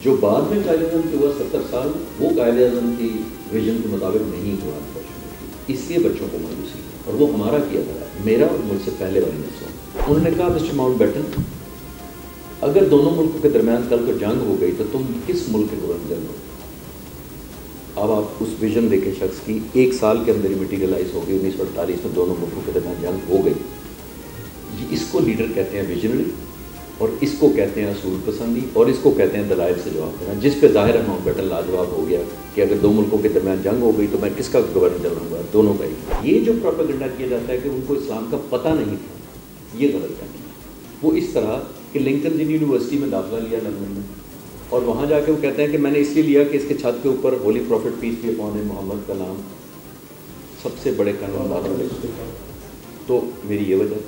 جو بعد میں قائد اعظم کے ہوا 70 سال، وہ قائد اعظم کی ویژن کے مطابق نہیں ہوا، اس لیے بچوں کو مایوسی، اور وہ ہمارا کیا تھا، میرا اور مجھ سے پہلے والے نسلوں۔ انہوں نے کہا مسٹر ماؤنٹ بیٹن، اگر دونوں ملکوں کے درمیان کل کو جنگ ہو گئی تو تم کس ملک کے گورنر جنرل ہو؟ اب آپ اس ویژن دیکھیں شخص کی، 1 سال کے اندر ہی میٹیریلائز ہو گئی، 1948 میں دونوں ملکوں کے درمیان جنگ ہو گئی۔ اس کو لیڈر کہتے ہیں ویژنری، اور اس کو کہتے ہیں اصول پسندی، اور اس کو کہتے ہیں دلائل سے جواب دینا، جس پہ ظاہر ہے ماؤنٹ بیٹن لاجواب ہو گیا کہ اگر 2 ملکوں کے درمیان جنگ ہو گئی تو میں کس کا گورنر جنرل ہوں گا؟ دونوں کا ہی۔ یہ جو پروپیگنڈا کیا جاتا ہے کہ ان کو اسلام کا پتہ نہیں تھا، یہ غلط ہے۔ وہ اس طرح کہ لنکن جن یونیورسٹی میں داخلہ لیا لندن میں، اور وہاں جا کے وہ کہتے ہیں کہ میں نے اس لیے لیا کہ اس کے چھت کے اوپر holy prophet peace be upon him Muhammad کا نام سب سے بڑے قانون دانوں نے، تو میری یہ وجہ۔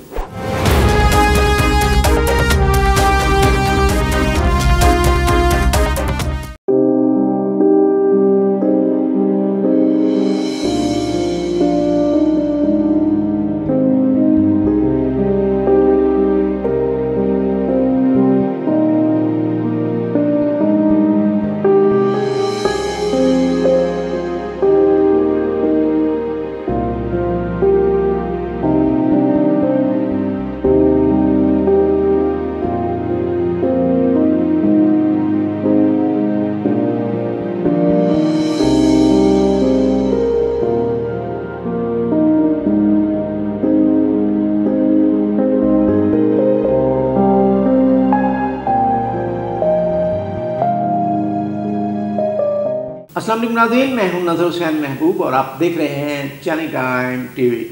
السلام علیکم ناظرین، میں ہوں نظر حسین محبوب اور آپ دیکھ رہے ہیں چینل ٹائم ٹی وی۔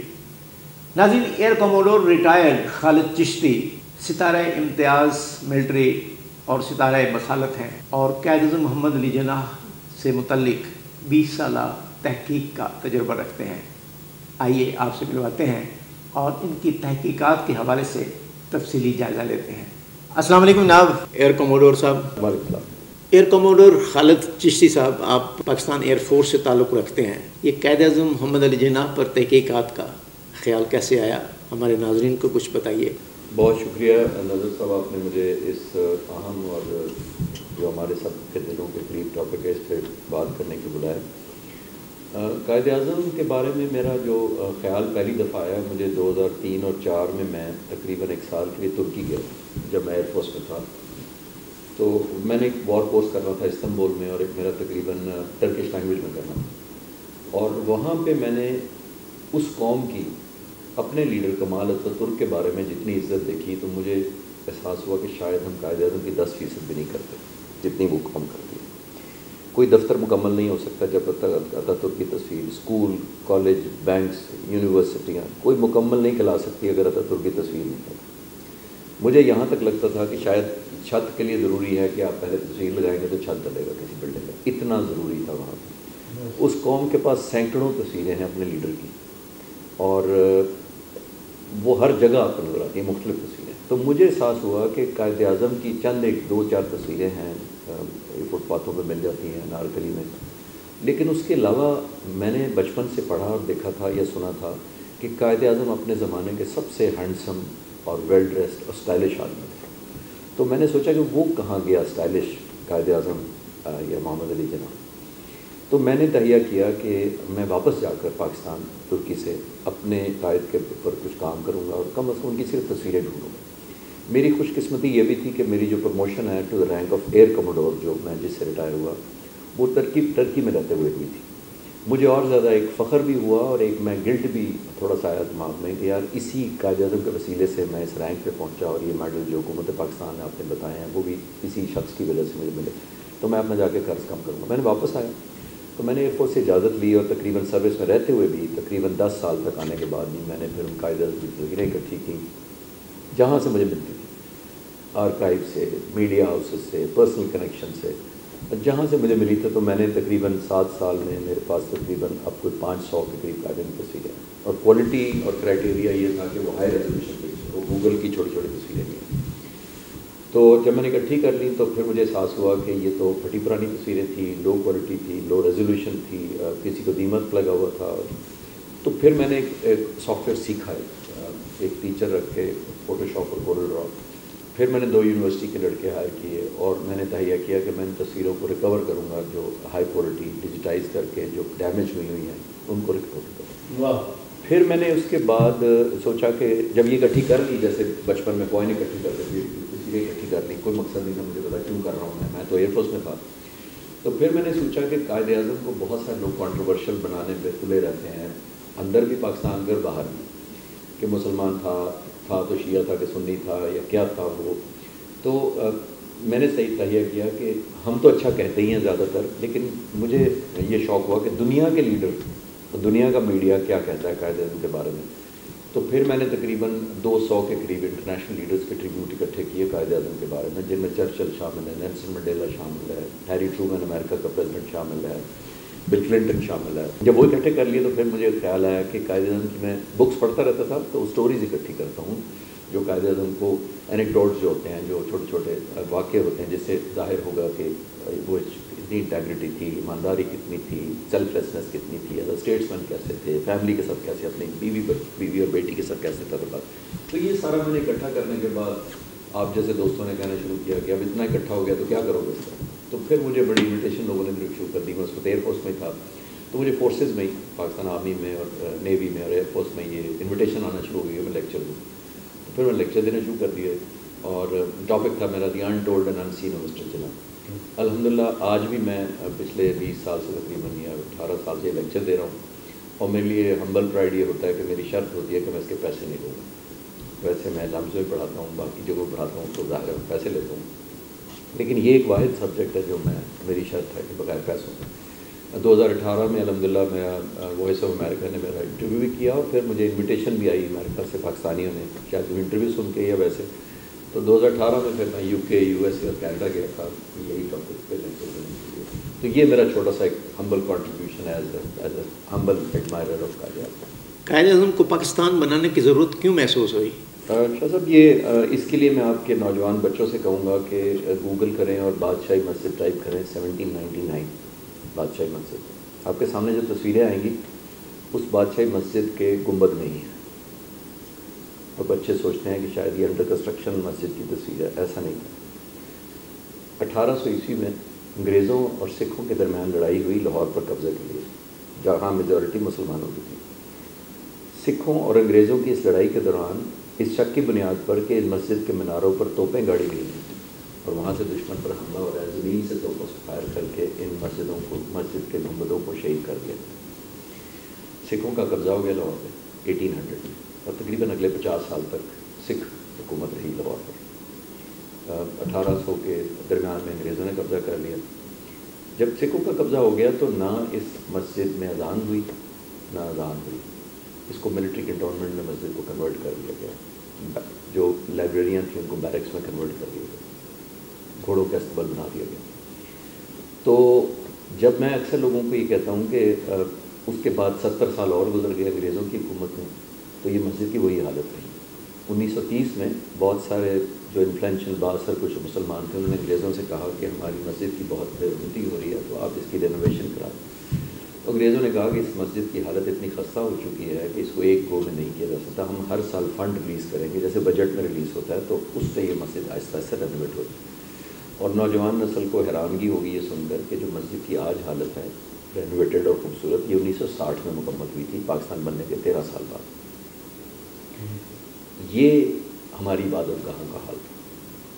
ناظرین، ایئر کوموڈور ریٹائرڈ خالد چشتی ستارہ امتیاز ملٹری اور ستارہ بصالت ہیں، اور قائد اعظم محمد علی جناح سے متعلق 20 سالہ تحقیق کا تجربہ رکھتے ہیں۔ آئیے آپ سے ملواتے ہیں اور ان کی تحقیقات کے حوالے سے تفصیلی جائزہ لیتے ہیں۔ السلام علیکم جناب ایئر کوموڈور صاحب۔ وعلیکم السلام۔ ایئر کوموڈور خالد چشتی صاحب، آپ پاکستان ایئر فورس سے تعلق رکھتے ہیں، یہ قائد اعظم محمد علی جناح پر تحقیقات کا خیال کیسے آیا؟ ہمارے ناظرین کو کچھ بتائیے۔ بہت شکریہ نظر صاحب، آپ نے مجھے اس اہم اور جو ہمارے سب کے دلوں کے قریب ٹاپک ہے اس پہ بات کرنے کے بلایا۔ قائد اعظم کے بارے میں میرا جو خیال پہلی دفعہ آیا مجھے 2003 اور 4 میں تقریباً 1 سال کے لیے ترکی گیا جب میں ایئر فورس میں تھا، تو میں نے ایک وار پوسٹ کرنا تھا استنبول میں، اور ایک میرا تقریباً ٹرکش لینگویج میں کرنا تھا، اور وہاں پہ میں نے اس قوم کی اپنے لیڈر کمال اتاترک کے بارے میں جتنی عزت دیکھی تو مجھے احساس ہوا کہ شاید ہم قائد اعظم کی 10% بھی نہیں کرتے جتنی وہ قوم کرتی ہے۔ کوئی دفتر مکمل نہیں ہو سکتا جب تک اتاترک کی تصویر، اسکول، کالج، بینکس، یونیورسٹیاں کوئی مکمل نہیں کھلا سکتی اگر اتاترک کی تصویر نہیں ہے۔ مجھے یہاں تک لگتا تھا کہ شاید چھت کے لیے ضروری ہے کہ آپ پہلے تصویر لگائیں گے تو چھت ڈلے گا کسی بلڈنگ کا، اتنا ضروری تھا وہاں پہ۔ اس قوم کے پاس سینکڑوں تصویریں ہیں اپنے لیڈر کی، اور وہ ہر جگہ آپ کو نظر آتی ہیں مختلف تصویریں۔ تو مجھے احساس ہوا کہ قائد اعظم کی چند 1-2-4 تصویریں ہیں فٹ پاتھوں پہ مل جاتی ہیں نارکلی میں، لیکن اس کے علاوہ میں نے بچپن سے پڑھا اور دیکھا تھا یا سنا تھا کہ قائد اعظم اپنے زمانے کے سب سے ہینڈسم اور ویل ڈریسڈ اور اسٹائلش آدمی تھے۔ تو میں نے سوچا کہ وہ کہاں گیا اسٹائلش قائد اعظم یا محمد علی جناح؟ تو میں نے تہیہ کیا کہ میں واپس جا کر پاکستان ترکی سے اپنے قائد کے اوپر کچھ کام کروں گا، اور کم از کم ان کی صرف تصویریں ڈھونڈوں گا۔ میری خوش قسمتی یہ بھی تھی کہ میری جو پروموشن ہے to the rank of air commodore, جو میں جس سے ریٹائر ہوا، وہ ترکی میں رہتے ہوئے ہوئی تھی۔ مجھے اور زیادہ ایک فخر بھی ہوا اور ایک میں گلٹ بھی تھوڑا سا آیا دماغ میں کہ یار اسی قائد اعظم کے وسیلے سے میں اس رینک پہ پہنچا، اور یہ میڈل جو حکومت پاکستان نے آپ نے بتائے ہیں وہ بھی اسی شخص کی وجہ سے مجھے ملے، تو میں اپنا جا کے قرض کم کروں گا۔ میں نے واپس آیا تو میں نے ایئر فورس سے اجازت لی، اور تقریباً سروس میں رہتے ہوئے بھی تقریباً 10 سال تک آنے کے بعد بھی میں نے پھر ان قائد اعظم کی تصویریں اکٹھی کی جہاں سے مجھے ملتی تھی، آرکائیو سے، میڈیا ہاؤسز سے، پرسنل کنیکشن سے، جہاں سے مجھے ملی تھی۔ تو میں نے تقریباً 7 سال میں میرے پاس تقریباً اب کوئی 500 کے قریب قائد اعظم کی تصویریں ہیں، اور کوالٹی اور کرائٹیریا یہ تھا کہ وہ ہائی ریزولوشن کی، وہ گوگل کی چھوٹی چھوٹی تصویریں بھی ہیں۔ تو جب میں نے اکٹھی کر لی تو پھر مجھے احساس ہوا کہ یہ تو پھٹی پرانی تصویریں تھیں، لو کوالٹی تھی، لو ریزولوشن تھی، کسی کو دیمک لگا ہوا تھا۔ تو پھر میں نے ایک سافٹ ویئر سیکھا ہے، ایک ٹیچر رکھ کے فوٹو شاپ اور کورل ڈرا، پھر میں نے 2 یونیورسٹی کے لڑکے ہائر کیے اور میں نے تہیہ کیا کہ میں ان تصویروں کو ریکور کروں گا جو ہائی کوالٹی ڈیجیٹائز کر کے جو ڈیمیج ہوئی ہیں ان کو ریکور کروں گا. پھر میں نے اس کے بعد سوچا کہ جب یہ اکٹھی کر لی، جیسے بچپن میں کوئی نہیں اکٹھی کرتے تھے، اسی لیے اکٹھی کر لی، کوئی مقصد نہیں تھا مجھے پتا کیوں کر رہا ہوں میں تو ایئر فورس میں تھا. تو پھر میں نے سوچا کہ قائد اعظم کو بہت سارے لوگ کنٹروورشل بنانے پہ تلے رہتے ہیں، اندر بھی پاکستان کے اور باہر بھی، کہ مسلمان تھا تو شیعہ تھا کہ سنی تھا یا کیا تھا وہ. تو میں نے صحیح تہیہ کیا کہ ہم تو اچھا کہتے ہی ہیں زیادہ تر، لیکن مجھے یہ شوق ہوا کہ دنیا کے لیڈر، دنیا کا میڈیا کیا کہتا ہے قائد اعظم کے بارے میں. تو پھر میں نے تقریباً 200 کے قریب انٹرنیشنل لیڈرز کے ٹریبیوٹ اکٹھے کیے قائد اعظم کے بارے میں، جن میں چرچل شامل ہے، نیلسن منڈیلا شامل ہے، ہیری ٹرومن امریکہ کا پریزیڈنٹ شامل ہے، بل کلنٹن شامل ہے. جب وہ اکٹھے کر لیے تو پھر مجھے خیال آیا کہ قائد اعظم کی میں بکس پڑھتا رہتا تھا تو اسٹوریز اکٹھی کرتا ہوں جو قائد اعظم کو اینیکڈوٹس جو ہوتے ہیں، جو چھوٹے چھوٹے واقعے ہوتے ہیں، جس سے ظاہر ہوگا کہ وہ کتنی انٹیگریٹی تھی، ایمانداری کتنی تھی، سیلف لیسنس کتنی تھی، ایز اے اسٹیٹس مین کیسے تھے، فیملی کے ساتھ کیسے، اپنی بیوی اور بیٹی کے ساتھ کیسے تعلقات. تو یہ سارا میں نے اکٹھا کرنے کے بعد آپ جیسے دوستوں نے کہنا شروع کیا کہ اب اتنا اکٹھا ہو گیا تو کیا کرو گے اس کا. تو پھر مجھے بڑی انویٹیشن لوگوں نے ملنا شروع کر دی. میں اس وقت ایئر فورس میں تھا تو مجھے فورسز میں ہی، پاکستان آرمی میں اور نیوی میں اور ایئر فورس میں یہ انویٹیشن آنا شروع ہو گئی. میں لیکچر دوں تو پھر میں لیکچر دینا شروع کر دیے اور ٹاپک تھا میرا the untold and unseen of Mr Jinnah. الحمدللہ آج بھی میں پچھلے 20 سال سے تقریباً یا 18 سال سے لیکچر دے رہا ہوں اور میرے لیے ہمبل پرائڈ یہ ہوتا ہے کہ میری شرط ہوتی ہے کہ میں اس کے پیسے نہیں لوں گا. ویسے میں لمز میں پڑھاتا ہوں، باقی جگہوں پڑھاتا ہوں تو ظاہر ہے پیسے لیتا ہوں، لیکن یہ ایک واحد سبجیکٹ ہے جو میری شرط ہے کہ بغیر پیسوں. 2018 میں الحمدللہ میرا وائس آف امریکہ نے میرا انٹرویو بھی کیا اور پھر مجھے انویٹیشن بھی آئی امریکہ سے پاکستانیوں نے، شاید وہ انٹرویو سن کے یا ویسے. تو 2018 میں پھر میں UK USA اور کینیڈا گیا تھا یہی ٹاپک پہ لیکچر دینے کے لیے. تو یہ میرا چھوٹا سا ایک ہمبل کنٹریبیوشن ہے as a humble ایڈمائرر of Quaid Azam. Quaid Azam کو پاکستان بنانے کی ضرورت کیوں محسوس ہوئی؟ شاہ صاحب یہ اس کے لیے میں آپ کے نوجوان بچوں سے کہوں گا کہ گوگل کریں اور بادشاہی مسجد ٹائپ کریں. 1799 بادشاہی مسجد آپ کے سامنے جو تصویریں آئیں گی اس بادشاہی مسجد کے گنبد نہیں ہیں اور بچے سوچتے ہیں کہ شاید یہ انڈر کنسٹرکشن مسجد کی تصویر ہے. ایسا نہیں ہے. 1800 عیسوی میں انگریزوں اور سکھوں کے درمیان لڑائی ہوئی لاہور پر قبضے کے لیے، جہاں میجورٹی مسلمانوں کی تھی. سکھوں اور انگریزوں کی اس لڑائی کے دوران اس شک کی بنیاد پر کہ اس مسجد کے میناروں پر توپیں گاڑی گئی تھیں اور وہاں سے دشمن پر حملہ ہو رہا ہے، زمین سے توپوں سے فائر کر کے ان مسجدوں کو، مسجد کے گنبدوں کو شہید کر دیا. سکھوں کا قبضہ ہو گیا لاہور پہ 1800 میں اور تقریباً اگلے 50 سال تک سکھ حکومت رہی لاہور پر. 1800 کے درمیان میں انگریزوں نے قبضہ کر لیا. جب سکھوں کا قبضہ ہو گیا تو نہ اس مسجد میں اذان ہوئی نہ اذان ہوئی. اس کو ملٹری کنٹونمنٹ میں مسجد کو کنورٹ کر دیا گیا. جو لائبریریاں تھیں ان کو بیرکس میں کنورٹ کر دیا گیا، گھوڑوں کا استقبال بنا دیا گیا. تو جب میں اکثر لوگوں کو یہ کہتا ہوں کہ اس کے بعد 70 سال اور گزر گئے انگریزوں کی حکومت میں تو یہ مسجد کی وہی حالت رہی. 1930 میں بہت سارے جو انفلوئنشل بااثر کچھ مسلمان تھے انہوں نے انگریزوں سے کہا کہ ہماری مسجد کی بہت بدبودی ہو رہی ہے تو آپ اس کی رینوویشن کرا دیں. تو انگریزوں نے کہا کہ اس مسجد کی حالت اتنی خستہ ہو چکی ہے کہ اس کو ایک گو میں نہیں کیا جا سکتا، ہم ہر سال فنڈ ریلیز کریں گے جیسے بجٹ میں ریلیز ہوتا ہے تو اس پہ یہ مسجد آہستہ آہستہ رینوویٹ ہوتی ہے. اور نوجوان نسل کو حیرانگی ہوگی یہ سن کر کہ جو مسجد کی آج حالت ہے رینوویٹڈ اور خوبصورت، یہ 1960 میں مکمل ہوئی تھی پاکستان بننے کے 13 سال بعد. یہ ہماری عبادت گاہوں کا حال تھا.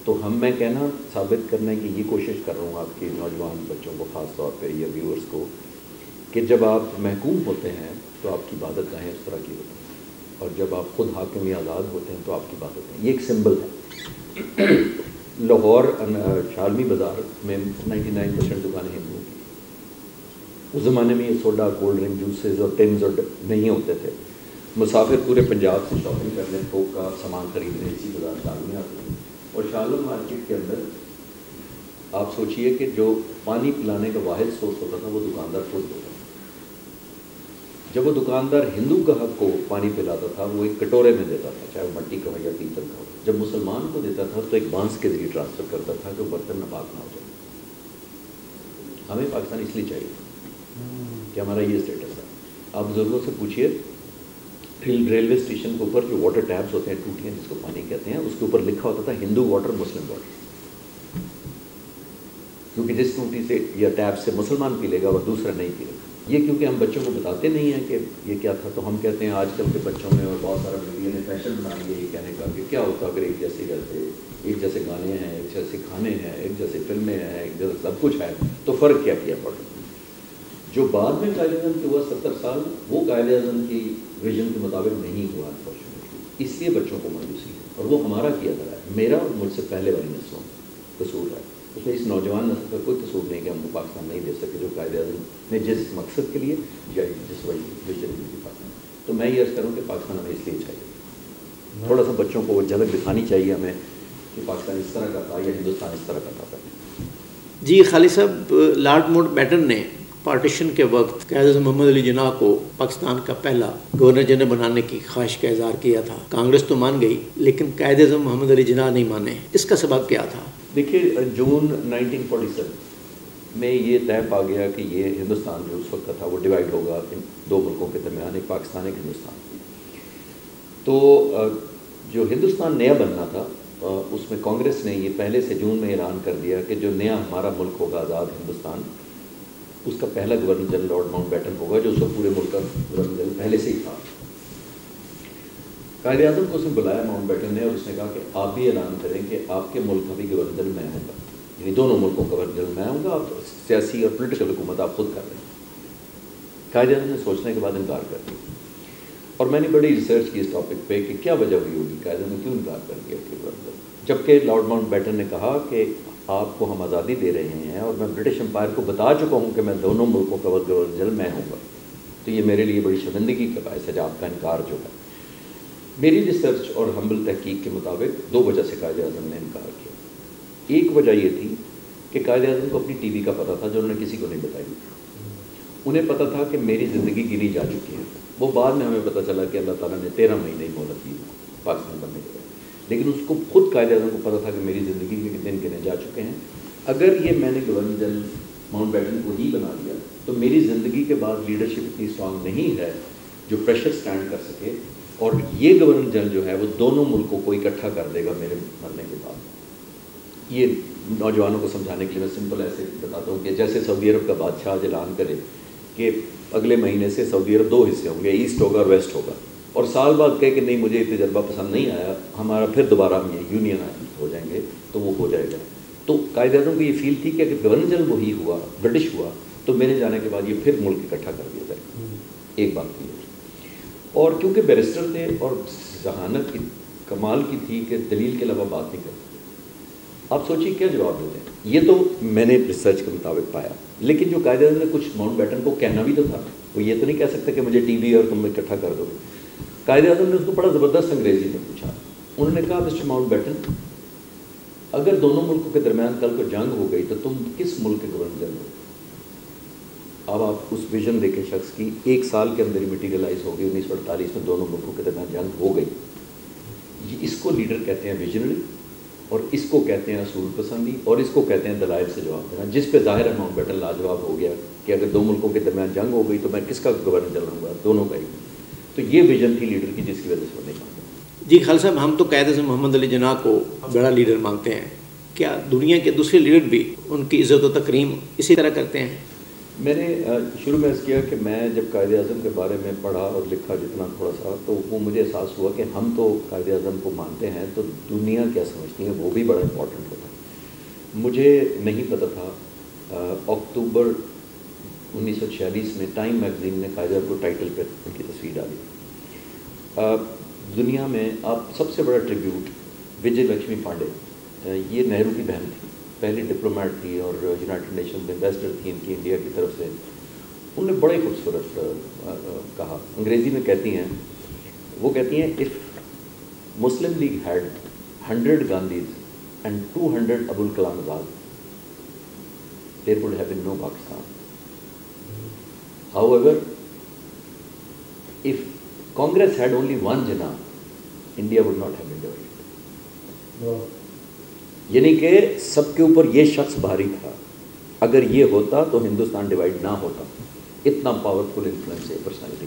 تو میں کہنا ثابت کرنے کی یہ کوشش کر رہا ہوں آپ کے نوجوان بچوں کو خاص طور پہ یا ویورز کو کہ جب آپ محکوم ہوتے ہیں تو آپ کی عبادت گاہیں اس طرح کی ہوتی ہیں اور جب آپ خود حاکم یا آزاد ہوتے ہیں تو آپ کی عبادت گاہیں. یہ ایک سمبل ہے. لاہور شالمی بازار میں 99% دکانیں ہندوؤں کی. اس زمانے میں یہ سوڈا، کولڈ ڈرنک، جوسز اور ٹنز اور نہیں ہوتے تھے. مسافر پورے پنجاب سے شاپنگ کرنے، تھوک کا سامان خریدنے اسی بازار شالمی آتے ہیں. اور شالم مارکیٹ کے اندر آپ سوچئے کہ جو پانی پلانے کا واحد سورس ہوتا تھا وہ دکاندار خود ہوتا تھا. جب وہ دکاندار ہندو گاہک کو پانی پلاتا تھا وہ ایک کٹورے میں دیتا تھا، چاہے وہ مٹی کا ہو یا پیتل کا ہو. جب مسلمان کو دیتا تھا تو ایک بانس کے ذریعے ٹرانسفر کرتا تھا کہ وہ برتن ناپاک نہ ہو جائے. ہمیں پاکستان اس لیے چاہیے کہ ہمارا یہ اسٹیٹس ہے. آپ بزرگوں سے پوچھئے ریلوے اسٹیشن کے اوپر جو واٹر ٹیپس ہوتے ہیں, ٹوٹیاں جس کو پانی کہتے ہیں, اس کے اوپر لکھا ہوتا تھا ہندو واٹر مسلم واٹر, کیونکہ جس ٹوٹی سے یا ٹیپ سے مسلمان پی لے گا وہ دوسرا نہیں پی لے گا. یہ کیونکہ ہم بچوں کو بتاتے نہیں ہیں کہ یہ کیا تھا, تو ہم کہتے ہیں آج کل کے بچوں میں اور بہت سارا میڈیا نے فیشن بنا لیا یہ کہنے کا کہ کیا ہوتا اگر ایک جیسے رہتے, ایک جیسے گانے ہیں, ایک جیسے کھانے ہیں, ایک جیسے فلمیں ہیں, ایک جیسے سب کچھ ہے, تو فرق کیا پڑا. جو بعد میں قائد اعظم کے ہوا 70 سال, وہ قائد اعظم کی ویژن کے مطابق نہیں ہوا انفارچونیٹلی, اس لیے بچوں کو مایوسی ہے. اور وہ ہمارا کیا کرا ہے, میرا اور مجھ سے پہلے والی نسلوں قصور ہے. اس میں اس نوجوان نسل کا کوئی قصور نہیں کہ ہم کو پاکستان نہیں دے سکے جو قائد اعظم نے جس مقصد کے لیے یا جس ویژن کی بات. تو میں یہ عرض کروں کہ پاکستان ہمیں اس لیے چاہیے, تھوڑا سا بچوں کو وہ جھلک دکھانی چاہیے ہمیں کہ پاکستان اس طرح کا تھا یا ہندوستان اس طرح کا تھا. جی خالد صاحب, لارڈ ماؤنٹ بیٹن نے پارٹیشن کے وقت قائد اعظم محمد علی جناح کو پاکستان کا پہلا گورنر جنرل بنانے کی خواہش کا اظہار کیا تھا. کانگریس تو مان گئی لیکن قائد اعظم محمد علی جناح نہیں مانے. اس کا سبب کیا تھا؟ دیکھیے, جون 1947 میں یہ طے پا گیا کہ یہ ہندوستان جو اس وقت کا تھا وہ ڈیوائڈ ہوگا ان دو ملکوں کے درمیان, ایک پاکستان ایک ہندوستان. تو جو ہندوستان نیا بننا تھا اس میں کانگریس نے یہ پہلے سے جون میں اعلان کر دیا کہ جو نیا ہمارا ملک ہوگا آزاد ہندوستان, اس کا پہلا governor general Lord Mountbatten ہوگا, جو اس وقت پورے ملک کا گورنر جنرل پہلے سے ہی تھا. قائد اعظم کو اس نے بلایا ماؤنٹ بیٹن نے, اور اس نے کہا کہ آپ بھی اعلان کریں کہ آپ کے ملک کا بھی گورنر جنرل میں ہوں گا, یعنی دونوں ملکوں کا گورنر جنرل میں ہوں گا, آپ سیاسی اور پولیٹیکل حکومت آپ خود کر لیں. قائد اعظم نے سوچنے کے بعد انکار کر دیا, اور میں نے بڑی ریسرچ کی اس ٹاپک پہ کہ کیا وجہ ہوئی ہوگی قائد اعظم نے کیوں انکار کر دیا کہ گورنر جنرل, جبکہ لارڈ ماؤنٹ بیٹن نے کہا کہ آپ کو ہم آزادی دے رہے ہیں اور میں برٹش امپائر کو بتا چکا ہوں کہ میں دونوں ملکوں کا گورنر جنرل میں ہوں گا, تو یہ میرے لیے بڑی شرمندگی کا باعث ہے جو آپ کا انکار جو ہے. میری ریسرچ اور ہمبل تحقیق کے مطابق دو وجہ سے قائد اعظم نے انکار کیا. ایک وجہ یہ تھی کہ قائد اعظم کو اپنی ٹی وی کا پتہ تھا جو انہوں نے کسی کو نہیں بتائی. انہیں پتہ تھا کہ میری زندگی گنی جا چکی ہے. وہ بعد میں ہمیں پتہ چلا کہ اللہ تعالیٰ نے 13 مہینے ہی مہلت دی پاکستان بننے کے بعد, لیکن اس کو خود قائد اعظم کو پتہ تھا کہ میری زندگی کے دن گنے جا چکے ہیں. اگر یہ میں نے گورنر جنرل ماؤنٹ بیٹن کو ہی بنا دیا تو میری زندگی کے بعد لیڈرشپ اتنی اسٹرانگ نہیں ہے جو پریشر سٹینڈ کر سکے, اور یہ گورنر جنرل جو ہے وہ دونوں ملکوں کو اکٹھا کر دے گا میرے مرنے کے بعد. یہ نوجوانوں کو سمجھانے کے لیے میں سمپل ایسے بتاتا ہوں کہ جیسے سعودی عرب کا بادشاہ اعلان کرے کہ اگلے مہینے سے سعودی عرب 2 حصے ہوں گے, ایسٹ ہوگا اور ویسٹ ہوگا, اور سال بعد کہے کہ نہیں مجھے یہ تجربہ پسند نہیں آیا, ہمارا پھر دوبارہ ہم یہ یونین ہو جائیں گے, تو وہ ہو جائے گا. تو قائد اعظم کو یہ فیل تھی کہ اگر گورنر جنرل وہی ہوا, برٹش ہوا, تو میرے جانے کے بعد یہ پھر ملک اکٹھا کر دیا جائے. ایک بات یہ, اور کیونکہ بیرسٹر تھے اور ذہانت کی کمال کی تھی کہ دلیل کے علاوہ بات نہیں کرتے. آپ سوچیے کیا جواب دیتے ہیں. یہ تو میں نے ریسرچ کے مطابق پایا, لیکن جو قائد اعظم نے کچھ ماؤنٹ بیٹن کو کہنا بھی تو تھا, وہ یہ تو نہیں کہہ سکتا کہ مجھے ٹی وی اور تم اکٹھا کر دو. قائد اعظم نے اس کو بڑا زبردست انگریزی میں پوچھا. انہوں نے کہا مسٹر ماؤنٹ بیٹن, اگر دونوں ملکوں کے درمیان کل کو جنگ ہو گئی تو تم کس ملک کے گورنر جنرل ہو؟ اب آپ اس ویژن دیکھیں شخص کی, 1 سال کے اندر ہی میٹیریلائز ہو گئی. 1948 میں دونوں ملکوں کے درمیان جنگ ہو گئی. اس کو لیڈر کہتے ہیں ویژنری, اور اس کو کہتے ہیں اصول پسندی, اور اس کو کہتے ہیں دلائل سے جواب دینا, جس پہ ظاہر ہے ماؤنٹ بیٹن لاجواب ہو گیا کہ اگر 2 ملکوں کے درمیان جنگ ہو گئی تو میں کس کا گورنر جنرل ہوں گا, دونوں کا ہی. تو یہ ویژن تھی لیڈر کی جس کی وجہ سے وہ نہیں مانتے. جی خالد صاحب, ہم تو قائد اعظم محمد علی جناح کو بڑا لیڈر مانتے ہیں, کیا دنیا کے دوسرے لیڈر بھی ان کی عزت و تکریم اسی طرح کرتے ہیں؟ میں نے شروع میں اس کیا کہ میں جب قائد اعظم کے بارے میں پڑھا اور لکھا جتنا تھوڑا سا, تو وہ مجھے احساس ہوا کہ ہم تو قائد اعظم کو مانتے ہیں, تو دنیا کیا سمجھتی ہے وہ بھی بڑا امپورٹنٹ ہوتا ہے. مجھے نہیں پتہ تھا. اکتوبر 1946 میں ٹائم میگزین نے قائد اعظم کو ٹائٹل پہ ان کی تصویر ڈالی. دنیا میں آپ سب سے بڑا ٹریبیوٹ وجے لکشمی پانڈے, یہ نہرو کی بہن تھی, پہلی ڈپلومیٹ تھی اور یونائٹڈ نیشن میں ایمبیسڈر تھی ان کی انڈیا کی طرف سے. انہوں نے بڑے خوبصورت کہا, انگریزی میں کہتی ہیں, وہ کہتی ہیں of Muslim League had 100 Gandhis and 200 Abul Kalam Azad there would have been no Pakistan. However, if Congress had only one Jinnah, India would not have been divided. یعنی کہ سب کے اوپر یہ شخص بھاری تھا, اگر یہ ہوتا تو ہندوستان ڈیوائڈ نہ ہوتا. اتنا پاورفل انفلوئنس ہے پرسنالٹی.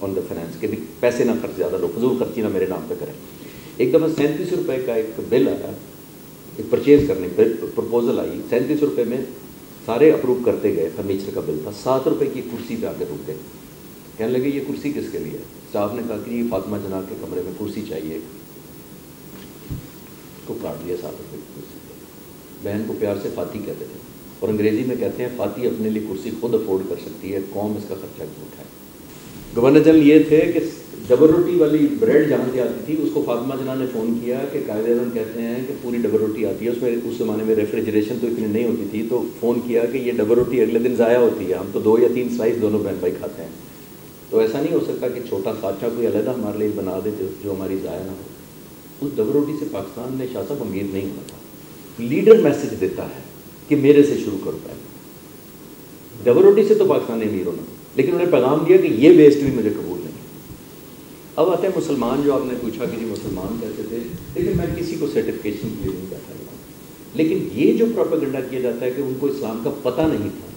آن دا فائنینس کہ پیسے نہ خرچ زیادہ لو، فضول خرچی نہ میرے نام پہ کریں. ایک دفعہ 37 روپے کا ایک بل آیا، ایک پرچیز کرنے پرپوزل آئی، 37 روپے میں سارے اپروو کرتے گئے، فرنیچر کا بل تھا. 7 روپے کی کرسی پہ آ کے رک گئے. کہنے لگے یہ کرسی کس کے لیے ہے؟ اسٹاف نے کہا کہ یہ فاطمہ جناح کے کمرے میں کرسی چاہیے. کو کاٹ دیا 7 روپے کی کرسی. بہن کو پیار سے فاتی کہتے تھے، اور انگریزی میں کہتے ہیں فاتی اپنے لیے کرسی خود افورڈ کر سکتی ہے، قوم اس کا خرچہ کیوں اٹھائے. گورنر جنرل یہ تھے کہ ڈبل روٹی والی بریڈ جہاں سے آتی تھی اس کو فاطمہ جناح نے فون کیا کہ قائد اعظم کہتے ہیں کہ پوری ڈبل روٹی آتی ہے، اس میں اس زمانے میں ریفریجریشن تو اتنی نہیں ہوتی تھی، تو فون کیا کہ یہ ڈبل روٹی اگلے دن ضائع ہوتی ہے، ہم تو 2 یا 3 سلائس دونوں بہن بھائی کھاتے ہیں، تو ایسا نہیں ہو سکتا کہ چھوٹا سانچہ کوئی علیحدہ ہمارے لیے بنا دے جو ہماری ضائع نہ ہو. اس ڈبل روٹی سے پاکستان نے شاہ صاحب امیر نہیں ہونا تھا. لیڈر میسج دیتا ہے کہ میرے سے شروع کرو پہلے. ڈبل روٹی سے تو پاکستان نے امیر ہونا، لیکن انہوں نے پیغام دیا کہ یہ ویسٹ بھی مجھے قبول نہیں. اب آتے ہیں مسلمان، جو آپ نے پوچھا کہ جی مسلمان کہتے تھے، لیکن میں کسی کو سرٹیفکیشن کے لیے نہیں بیٹھا ہوا، لیکن یہ جو پروپیگنڈا کیا جاتا ہے کہ ان کو اسلام کا پتہ نہیں تھا،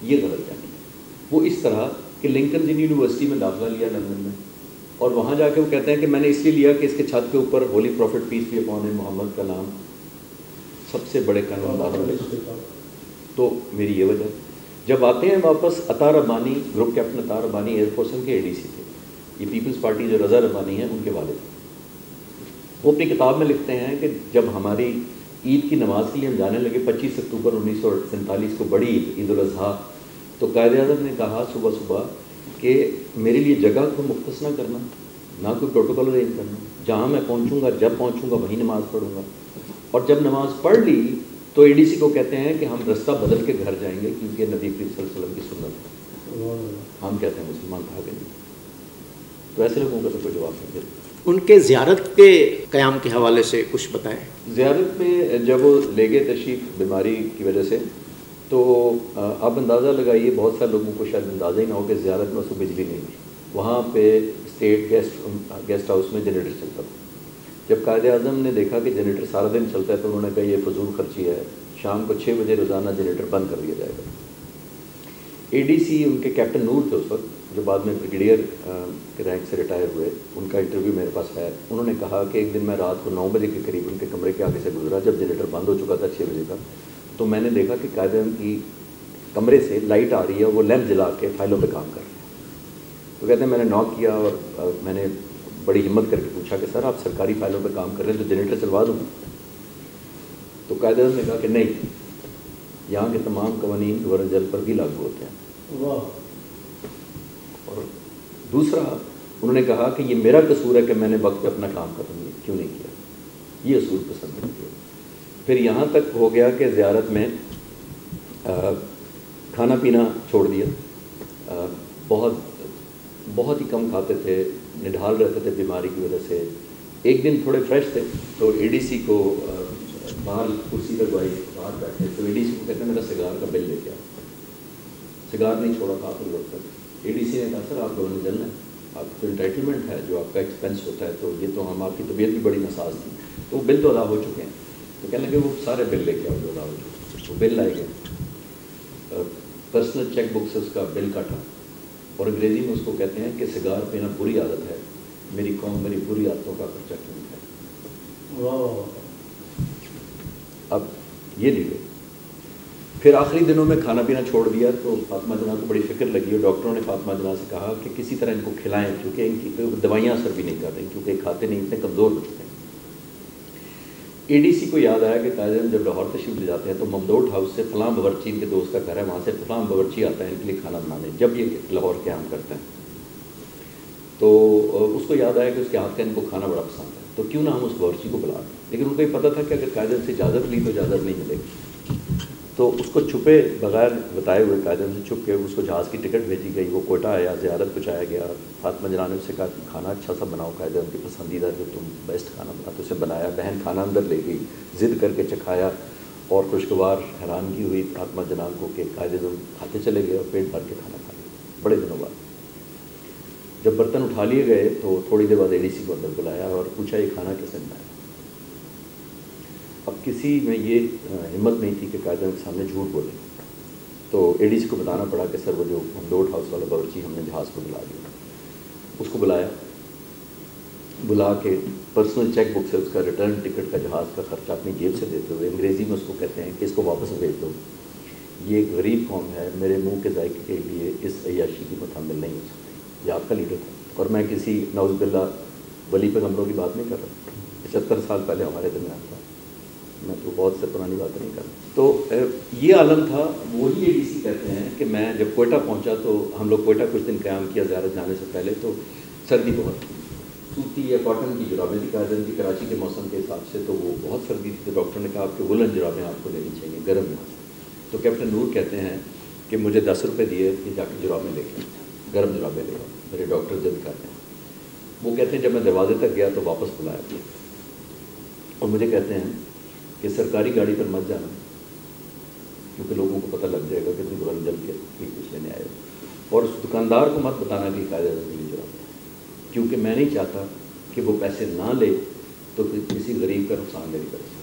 یہ غلط ہے. وہ اس طرح کہ لنکن یونیورسٹی میں داخلہ لیا لندن میں، اور وہاں جا کے وہ کہتے ہیں کہ میں نے اس لیے لیا کہ اس کے چھت کے اوپر ہولی پروفٹ پیس بھی اپون محمد کا نام سب سے بڑے قانون دار، تو میری یہ وجہ. جب آتے ہیں واپس، عطا ربانی، گروپ کیپٹن عطا ربانی ایئر فورس کے ADC تھے، یہ پیپلز پارٹی جو رضا ربانی ہیں ان کے والد. وہ اپنی کتاب میں لکھتے ہیں کہ جب ہماری عید کی نماز کے لیے ہم جانے لگے 25 اکتوبر 1947 کو، بڑی عید الاضحیٰ، تو قائد اعظم نے کہا صبح صبح کہ میرے لیے جگہ کو مختص نہ کرنا، نہ کوئی پروٹوکول ارینج کرنا، جہاں میں پہنچوں گا جب پہنچوں گا وہیں نماز پڑھوں گا. اور جب نماز پڑھ لی تو ADC کو کہتے ہیں کہ ہم رستہ بدل کے گھر جائیں گے کیونکہ نبی کریم صلی اللہ علیہ وسلم کی سنت ہے. ہم کہتے ہیں مسلمان تھا کہ نہیں. تو ایسے لوگوں کا تو کوئی جواب نہیں دیتا. ان کے زیارت کے قیام کے حوالے سے کچھ بتائیں. زیارت میں جب وہ لے گئے تشریف بیماری کی وجہ سے، تو آپ اندازہ لگائیے، بہت سارے لوگوں کو شاید اندازہ ہی نہ ہو کہ زیارت میں اس کو بجلی نہیں تھی. وہاں پہ اسٹیٹ گیسٹ ہاؤس میں جنریٹر چلتا تھا. جب قائد اعظم نے دیکھا کہ جنریٹر سارا دن چلتا ہے تو انہوں نے کہا یہ فضول خرچی ہے، شام کو 6 بجے روزانہ جنریٹر بند کر دیا جائے گا. ADC ان کے کیپٹن نور تھے اس وقت، جو بعد میں بریگیڈیئر کے رینک سے ریٹائر ہوئے، ان کا انٹرویو میرے پاس ہے. انہوں نے کہا کہ ایک دن میں رات کو 9 بجے کے قریب ان کے کمرے کے آگے سے گزرا، جب جنریٹر بند ہو چکا تھا 6 بجے کا، تو میں نے دیکھا کہ قائد اعظم کی کمرے سے لائٹ آ رہی ہے، وہ لیمپ جلا کے فائلوں پہ کام کر رہے ہیں. تو کہتے ہیں میں نے ناک کیا اور میں نے بڑی ہمت کر کے پوچھا کہ سر آپ سرکاری فائلوں پہ کام کر رہے ہیں تو جنریٹر چلوا دوں. تو قائد اعظم نے کہا کہ نہیں، یہاں کے تمام قوانین گورنر جنرل پر بھی لاگو ہوتے ہیں. اور دوسرا انہوں نے کہا کہ یہ میرا قصور ہے کہ میں نے وقت پہ اپنا کام ختم کیوں نہیں کیا، یہ اصول پسند نہیں کیا. پھر یہاں تک ہو گیا کہ زیارت میں کھانا پینا چھوڑ دیا، بہت ہی کم کھاتے تھے، نڈھال رہتے تھے بیماری کی وجہ سے. ایک دن تھوڑے فریش تھے تو ADC کو باہر کرسی لگوائی، باہر بیٹھے تو ADC کو کہتے ہیں میرا سگار کا بل لے کے آؤ. سگار نہیں چھوڑا تھا آخری وقت تک. ADC نے کہا سر آپ گورنر جنرل ہیں، آپ کو انٹائٹلمنٹ ہے جو آپ کا ایکسپینس ہوتا ہے، تو یہ تو ہم آپ کی طبیعت بھی بڑی ناساز تھی، تو وہ بل تو ادا ہو چکے ہیں. تو کہنے لگے وہ سارے بل لے کے آؤ جو ادا ہو چکے. وہ بل لائے گئے، پرسنل چیک بک سے اس کا بل کاٹا، اور انگریزی میں اس کو کہتے ہیں کہ سگار پینا بری عادت ہے، میری قوم میری بری عادتوں کا خرچہ کیوں ہے. اب یہ لیے پھر آخری دنوں میں کھانا پینا چھوڑ دیا تو فاطمہ جناح کو بڑی فکر لگی، اور ڈاکٹروں نے فاطمہ جناح سے کہا کہ کسی طرح ان کو کھلائیں، کیونکہ ان کی دوائیاں اثر بھی نہیں کر رہی، کیونکہ کھاتے نہیں، اتنے کمزور ہو چکے ہیں. ADC کو یاد آیا کہ قائد اعظم جب لاہور تشریف لے جاتے ہیں تو ممدوٹ ہاؤس سے فلاں باورچی، ان کے دوست کا گھر ہے، وہاں سے فلاں باورچی آتا ہے ان کے لیے کھانا بنانے، جب یہ لاہور قیام کرتے ہیں. تو اس کو یاد آیا کہ اس کے ہاتھ کا ان کو کھانا بڑا پسند ہے، تو کیوں نہ ہم اس باورچی کو بلا دیں. لیکن ان کو یہ پتہ تھا کہ اگر قائد اعظم سے اجازت لی تو اجازت نہیں ملے گی. تو اس کو چھپے بغیر بتائے ہوئے قائد اعظم سے چھپ کے اس کو جہاز کی ٹکٹ بھیجی گئی، وہ کوئٹہ آیا، زیارت پہنچایا گیا. فاطمہ جناح نے اس سے کہا کہ کھانا اچھا سا بناؤ، قائد اعظم کی پسندیدہ جو تم بیسٹ کھانا بناتے اسے بنایا. بہن کھانا اندر لے گئی، ضد کر کے چکھایا، اور خوشگوار حیرانگی ہوئی فاطمہ جناح کو کہ قائد اعظم کھاتے چلے گئے اور پیٹ بھر کے کھانا کھا لیا بڑے دنوں بعد. جب برتن اٹھا لیے گئے تو تھوڑی دیر بعد ADC کو اندر بلایا اور پوچھا یہ کھانا کیسے بنایا. اب کسی میں یہ ہمت نہیں تھی کہ قائد اعظم کے سامنے جھوٹ بولے، تو ADC کو بتانا پڑا کہ سر وہ جو ممدوٹ ہاؤس والا باورچی ہم نے جہاز کو بلا دیا. اس کو بلا کے پرسنل چیک بک سے اس کا ریٹرن ٹکٹ کا جہاز کا خرچہ اپنی جیب سے دیتے ہوئے انگریزی میں اس کو کہتے ہیں کہ اس کو واپس بھیج دو، یہ ایک غریب قوم ہے، میرے منہ کے ذائقے کے لیے اس عیاشی کی متحمل نہیں ہو سکتی۔ یہ آپ کا لیڈر تھا، اور میں کسی نعوذ باللہ ولی پیغمبروں کی بات نہیں کر رہا، 75 سال پہلے ہمارے درمیان تھا، میں تو بہت سے پرانی باتیں نہیں کر رہا۔ تو یہ عالم تھا، وہی ADC کہتے ہیں کہ میں جب کوئٹہ پہنچا تو ہم لوگ کوئٹہ کچھ دن قیام کیا زیارت جانے سے پہلے، تو سردی بہت تھی، سوتی یا کاٹن کی جرابیں تھی قائد اعظم کی، کراچی کے موسم کے حساب سے تو وہ بہت سردی تھی، تو ڈاکٹر نے کہا کہ وولن جرابیں آپ کو لینی چاہیے گرم یہاں سے۔ تو کیپٹن نور کہتے ہیں کہ مجھے 10 روپے دیے کہ جا کے جرابیں لے کے گرم جرابیں لے آؤ، میرے ڈاکٹر جب کہتے ہیں، وہ کہتے ہیں جب میں دروازے تک گیا تو واپس بلایا گیا، اور مجھے کہتے ہیں کہ سرکاری گاڑی پر مت جانا کیونکہ لوگوں کو پتہ لگ جائے گا کہ تم گرم جل کے کچھ لینے آئے ہو، اور اس دکاندار کو مت بتانا کہ قائد اعظم کے لیے جرابیں، کیونکہ میں نہیں چاہتا کہ وہ پیسے نہ لے تو کسی غریب کا نقصان میری طرف سے۔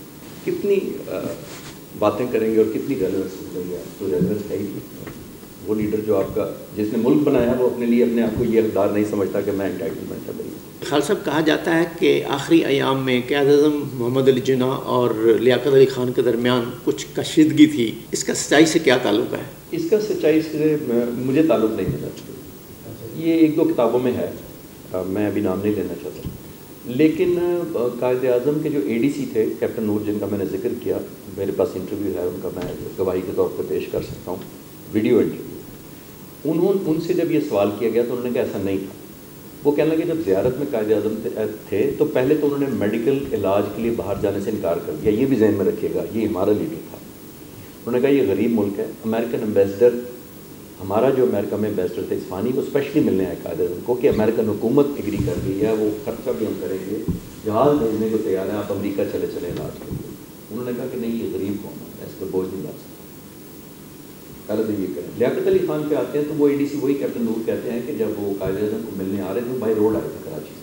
کتنی باتیں کریں گے اور کتنی ریلیونس ملیں گے، تو ریلیونس ہے ہی نہیں۔ وہ لیڈر جو آپ کا جس نے ملک بنایا وہ اپنے لیے اپنے آپ کو یہ اقدار نہیں سمجھتا کہ میں انٹائٹلمنٹ ہے میری۔ خالد صاحب، کہا جاتا ہے کہ آخری ایام میں قائد اعظم محمد علی جناح اور لیاقت علی خان کے درمیان کچھ کشیدگی تھی، اس کا سچائی سے کیا تعلق ہے؟ اس کا سچائی سے مجھے تعلق نہیں ملا، یہ ایک دو کتابوں میں ہے، میں ابھی نام نہیں لینا چاہتا، لیکن قائد اعظم کے جو ADC تھے کیپٹن نور، جن کا میں نے ذکر کیا، میرے پاس انٹرویو ہے ان کا، میں گواہی کے طور پہ پیش کر سکتا ہوں، ویڈیو انٹرویو۔ ان سے جب یہ سوال کیا گیا تو انہوں نے کہا ایسا نہیں تھا۔ وہ کہنے لگے جب زیارت میں قائد اعظم تھے تو پہلے تو انہوں نے میڈیکل علاج کے لیے باہر جانے سے انکار کر دیا، یہ بھی ذہن میں رکھیے گا، یہ ہمارا لیڈر تھا۔ انہوں نے کہا یہ غریب ملک ہے، امریکن ایمبیسڈر، ہمارا جو امریکہ میں ایمبیسڈر تھے عثمانی، وہ اسپیشلی ملنے آئے قائد اعظم کو کہ امریکن حکومت ایگری کر گئی ہے، وہ خرچہ بھی ہم کریں گے، جہاز بھیجنے کو تیار ہیں، آپ امریکہ چلے علاج کے لیے۔ انہوں نے کہا کہ نہیں، یہ غریب قوم ہے، اس پر بوجھ نہیں ڈال سکتا، پہلے تو یہ کریں۔ لیاقت علی خان پہ آتے ہیں تو وہ ADC وہی کیپٹن نور کہتے ہیں کہ جب وہ قائد اعظم کو ملنے آ رہے تھے، بائی روڈ آئے تھے کراچی سے،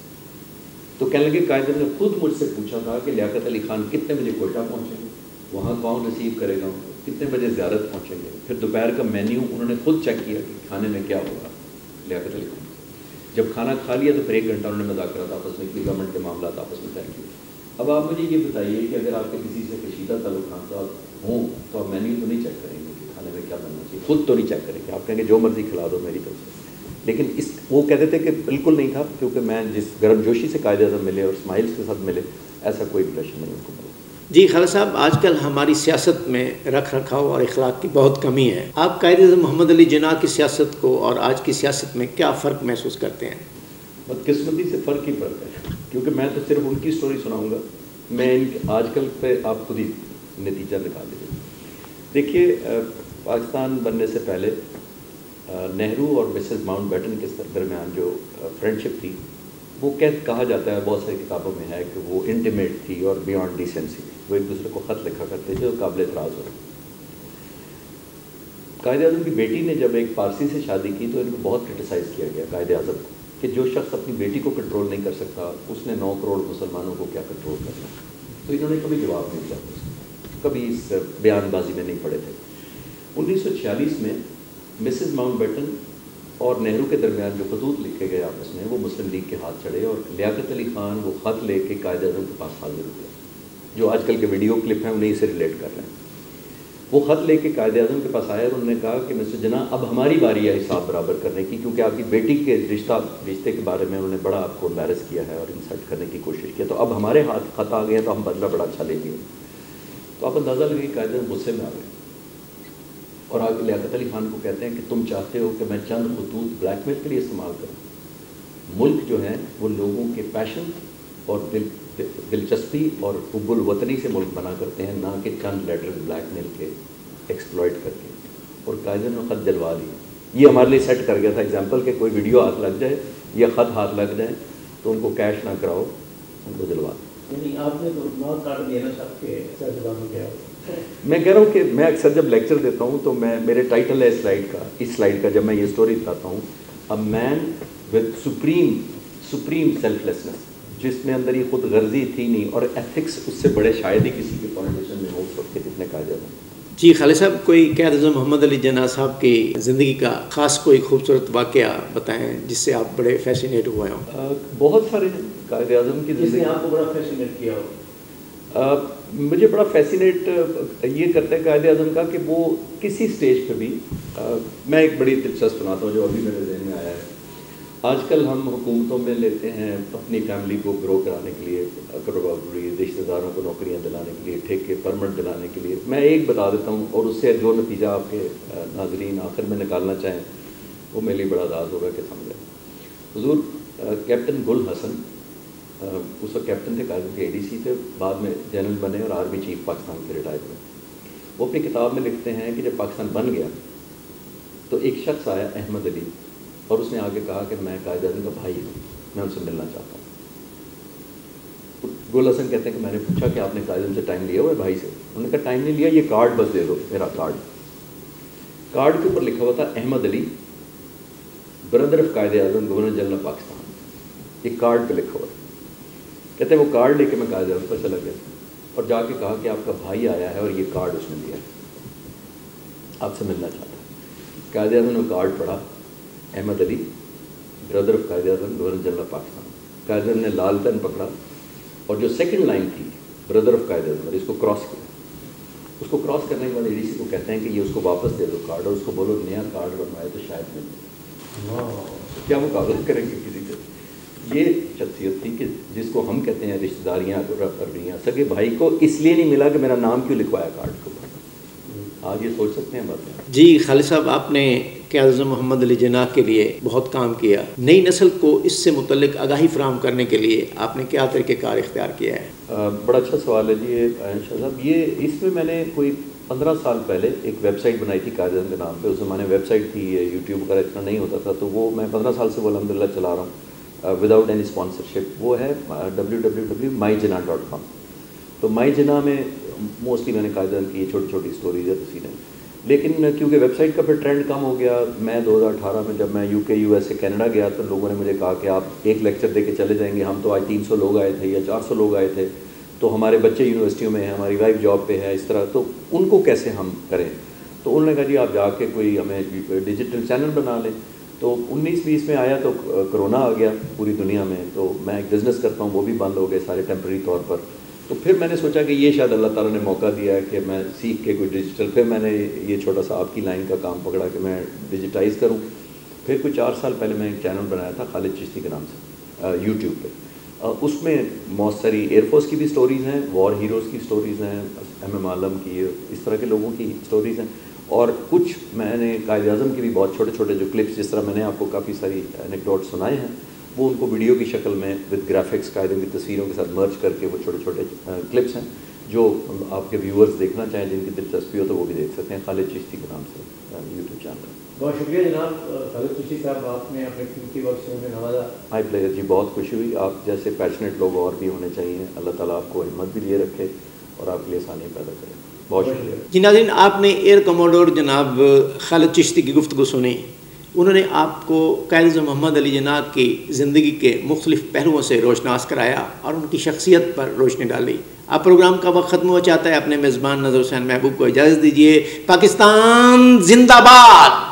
تو کہنے لگے قائد اعظم نے خود مجھ سے پوچھا تھا کہ لیاقت علی خان کتنے بجے کوئٹہ پہنچیں گے، وہاں کون ریسیو کرے گا، کتنے بجے زیارت پہنچیں گے۔ پھر دوپہر کا مینیو انہوں نے خود چیک کیا کہ کھانے میں کیا ہوگا لیاقت علی خان۔ جب کھانا کھا لیا تو پھر 1 گھنٹہ انہوں نے مذاکرات آپس میں کی، گورنمنٹ کے معاملات آپس میں طے کیے۔ اب آپ مجھے یہ بتائیے کہ اگر آپ کے کسی سے کشیدہ تعلقات ہوں تو آپ مینیو تو نہیں چیک کریں گے کہ کھانے میں کیا بننا چاہیے، خود تو نہیں چیک کریں گے، آپ کہیں گے جو مرضی کھلا دو میری طرف سے۔ لیکن وہ کہتے تھے کہ بالکل نہیں تھا، کیونکہ میں جس گرم جوشی سے قائد اعظم ملے اور اسماعیل کے ساتھ ملے، ایسا کوئی امپریشن نہیں ان کو ملا۔ جی خالد صاحب، آج کل ہماری سیاست میں رکھ رکھاؤ اور اخلاق کی بہت کمی ہے، آپ قائد اعظم محمد علی جناح کی سیاست کو اور آج کی سیاست میں کیا فرق محسوس کرتے ہیں؟ بدقسمتی سے فرق ہی فرق ہے، کیونکہ میں تو صرف ان کی سٹوری سناؤں گا، میں آج کل پہ آپ خود ہی نتیجہ نکال لیجیے۔ دیکھیے، پاکستان بننے سے پہلے نہرو اور مسز ماؤنٹ بیٹن کے درمیان جو فرینڈشپ تھی، وہ کہا جاتا ہے، بہت ساری کتابوں میں ہے کہ وہ انٹیمیٹ تھی اور بیانڈ ڈیسنسی تھی، وہ ایک دوسرے کو خط لکھا کرتے تھے جو قابل اعتراض ہو۔ قائد اعظم کی بیٹی نے جب ایک پارسی سے شادی کی تو ان کو بہت کرٹیسائز کیا گیا قائد اعظم کو کہ جو شخص اپنی بیٹی کو کنٹرول نہیں کر سکتا، اس نے 9 کروڑ مسلمانوں کو کیا کنٹرول کرنا۔ تو انہوں نے کبھی جواب نہیں دیا، کبھی اس بیان بازی میں نہیں پڑے تھے۔ 1946 میں مسز ماؤنٹ بیٹن اور نہرو کے درمیان جو خطوط لکھے گئے آپس میں، وہ مسلم لیگ کے ہاتھ چڑھے اور لیاقت علی خان وہ خط لے کے قائد اعظم کے پاس حاضر ہوئے، جو آج کل کے ویڈیو کلپ ہیں انہیں سے ریلیٹ کر رہے ہیں۔ وہ خط لے کے قائد اعظم کے پاس آئے اور انہوں نے کہا کہ مسٹر جناح، اب ہماری باری ہے حساب برابر کرنے کی، کیونکہ آپ کی بیٹی کے رشتے کے بارے میں انہوں نے بڑا آپ کو امبیرس کیا ہے اور انسلٹ کرنے کی کوشش کی، تو اب ہمارے ہاتھ خط آ گئے ہیں تو ہم بدلہ بڑا اچھا لیں گے۔ تو آپ اندازہ لگے قائد اعظم غصے میں آ گئے اور آگے لیاقت علی خان کو کہتے ہیں کہ تم چاہتے ہو کہ میں چند خطوط بلیک میل کے لیے استعمال کروں؟ ملک جو ہے وہ لوگوں کے پیشن اور دلچسپی اور حب الوطنی سے ملک بنا کرتے ہیں، نہ کہ چند لیٹر بلیک میل کے ایکسپلائٹ کر کے۔ اور قائد نے خط جلوا لیا، یہ ہمارے لیے سیٹ کر گیا تھا ایگزامپل کہ کوئی ویڈیو ہاتھ لگ جائے یا خط ہاتھ لگ جائے تو ان کو کیش نہ کراؤ، ان کو جلوا دو۔ یعنی آپ نے تو نوٹ کاٹ دیا نا سب کے سرجبان کیا؟ میں کہہ رہا ہوں کہ میں اکثر جب لیکچر دیتا ہوں تو میرے ٹائٹل ہے اس سلائڈ کا جب میں یہ سٹوری بتاتا ہوں، اے مین ود سپریم سیلف لیسنس، جس میں اندر یہ خود غرضی تھی نہیں اور ایتھکس اس سے بڑے شاید ہی کسی کے پولیٹیشن میں ہو سکتے جتنے قائد اعظم۔ جی خالد صاحب، کوئی قائد اعظم محمد علی جناح صاحب کی زندگی کا خاص کوئی خوبصورت واقعہ بتائیں جس سے آپ بڑے فیسینیٹ ہوئے ہوں؟ بہت سارے قائد اعظم کی جس نے آپ کو بڑا فیسینیٹ کیا ہو؟ مجھے بڑا فیسینیٹ یہ کرتا ہے قائد اعظم کا کہ وہ کسی سٹیج پہ بھی میں ایک بڑی دلچسپ بناتا ہوں جو ابھی میرے ذہن میں آیا ہے. آج کل ہم حکومتوں میں لیتے ہیں اپنی فیملی کو گرو کرانے کے لیے، کروڑپتی رشتہ داروں کو نوکریاں دلانے کے لیے، ٹھیکے پرمٹ دلانے کے لیے. میں ایک بتا دیتا ہوں اور اس سے جو نتیجہ آپ کے ناظرین آخر میں نکالنا چاہیں وہ میرے لیے بڑا اعزاز ہوگا کہ سمجھیں. حضور کیپٹن گل حسن اس وقت کیپٹن تھے، قائد کے ADC تھے، بعد میں جنرل بنے اور آرمی چیف پاکستان کے ریٹائر ہوئے. وہ اپنی کتاب میں لکھتے ہیں کہ جب پاکستان بن گیا تو ایک شخص آیا احمد علی اور اس نے آگے کہا کہ میں قائد اعظم کا بھائی ہوں، میں ان سے ملنا چاہتا ہوں. گل حسن کہتے ہیں کہ میں نے پوچھا کہ آپ نے قائد اعظم سے ٹائم لیا ہوا ہے بھائی سے؟ انہوں نے کہا ٹائم نہیں لیا، یہ کارڈ بس دے دو، میرا کارڈ. کارڈ کے اوپر لکھا ہوا تھا احمد علی brother of Quaid Azam governor general Pakistan. یہ کارڈ پہ لکھا ہوا تھا. کہتے ہیں وہ کارڈ لے کے میں قائد اعظم پر چلا گیا اور جا کے کہا کہ آپ کا بھائی آیا ہے اور یہ کارڈ اس نے دیا ہے، آپ سے ملنا چاہتا ہے. قائد اعظم نے کارڈ پڑھا، احمد علی brother of Quaid Azam governor general Pakistan. Quaid Azam نے لال پین پکڑا اور جو سیکنڈ لائن تھی بردر آف قائد اعظم، اس کو کراس کیا. اس کو کراس کرنے کے بعد ADC کو کہتے ہیں کہ یہ اس کو واپس دے دو کارڈ اور اس کو بولو نیا کارڈ بنوائے تو شاید مل جائے. کیا مقابلہ کریں گے کسی سے؟ یہ شخصیت تھی کہ جس کو ہم کہتے ہیں رشتہ داریاں کر رہی ہیں، سگے بھائی کو اس لیے نہیں ملا کہ میرا نام کیوں لکھوایا کارڈ کو. آج یہ سوچ سکتے ہیں باتیں. جی خالد صاحب، آپ نے قائد اعظم محمد علی جناح کے لیے بہت کام کیا. نئی نسل کو اس سے متعلق آگاہی فراہم کرنے کے لیے آپ نے کیا طریقہ کار اختیار کیا ہے؟ بڑا اچھا سوال ہے جی شاہ صاحب. یہ اس میں نے کوئی 15 سال پہلے ایک ویب سائٹ بنائی تھی قائد اعظم کے نام پہ. اس زمانے ویب سائٹ تھی، یوٹیوب وغیرہ اتنا نہیں ہوتا تھا، تو وہ میں 15 سال سے وہ الحمدللہ چلا رہا ہوں وداؤٹ اینی اسپانسرشپ. وہ ہے www.myjinnah.com. تو مائی جناح میں موسٹلی میں نے قائد اعظم کی چھوٹی چھوٹی اسٹوریز یا تصویریں. لیکن کیونکہ ویب سائٹ کا پھر ٹرینڈ کم ہو گیا، میں 2018 میں جب میں UK USA کینیڈا گیا تو لوگوں نے مجھے کہا کہ آپ ایک لیکچر دے کے چلے جائیں گے. ہم تو آج 300 لوگ آئے تھے یا 400 لوگ آئے تھے، تو ہمارے بچے یونیورسٹیوں میں ہیں، ہماری وائف جاب پہ ہے، اس طرح تو ان کو کیسے ہم کریں. تو انہوں نے کہا جی آپ جا کے کوئی ہمیں ڈیجیٹل چینل بنا لیں. تو 19-20 میں آیا تو کرونا آ گیا پوری دنیا میں. تو میں ایک بزنس کرتا ہوں، وہ بھی بند ہو گئے سارے ٹیمپرری طور پر. تو پھر میں نے سوچا کہ یہ شاید اللہ تعالیٰ نے موقع دیا ہے کہ میں سیکھ کے کوئی ڈیجیٹل، پھر میں نے یہ چھوٹا سا آپ کی لائن کا کام پکڑا کہ میں ڈیجیٹائز کروں. پھر کوئی 4 سال پہلے میں ایک چینل بنایا تھا خالد چشتی کے نام سے یوٹیوب پہ. اس میں بہت ساری ایئر فورس کی بھی سٹوریز ہیں، وار ہیروز کی سٹوریز ہیں، MM عالم کی، اس طرح کے لوگوں کی سٹوریز ہیں. اور کچھ میں نے قائد اعظم کی بھی بہت چھوٹے چھوٹے جو کلپس، جس طرح میں نے آپ کو کافی ساری اینیکڈوٹ سنائے ہیں، وہ ان کو ویڈیو کی شکل میں ود گرافکس قائد اعظم کی تصویروں کے ساتھ مرج کر کے وہ چھوٹے چھوٹے کلپس ہیں جو آپ کے ویورز دیکھنا چاہیں، جن کی دلچسپی ہو تو وہ بھی دیکھ سکتے ہیں خالد چشتی کے نام سے یوٹیوب چینل. بہت شکریہ جناب خالد چشتی صاحب، آپ نے اپنے قیمتی وقت سے ہمیں نوازا. مائی پلیئر جی، بہت خوشی ہوئی. آپ جیسے پیشنیٹ لوگ اور بھی ہونے چاہیے. اللہ تعالیٰ آپ کو ہمت بھی لیے رکھے اور آپ کے لیے آسانی پیدا کرے. بہت شکریہ. جی ناظرین، آپ نے ایئر کموڈور جناب خالد چشتی کی گفتگو سنی. انہوں نے آپ کو قائد اعظم محمد علی جناح کی زندگی کے مختلف پہلوؤں سے روشناس کرایا اور ان کی شخصیت پر روشنی ڈالی. اب پروگرام کا وقت ختم ہو چاہتا ہے. اپنے میزبان نظر حسین محبوب کو اجازت دیجیے. پاکستان زندہ باد.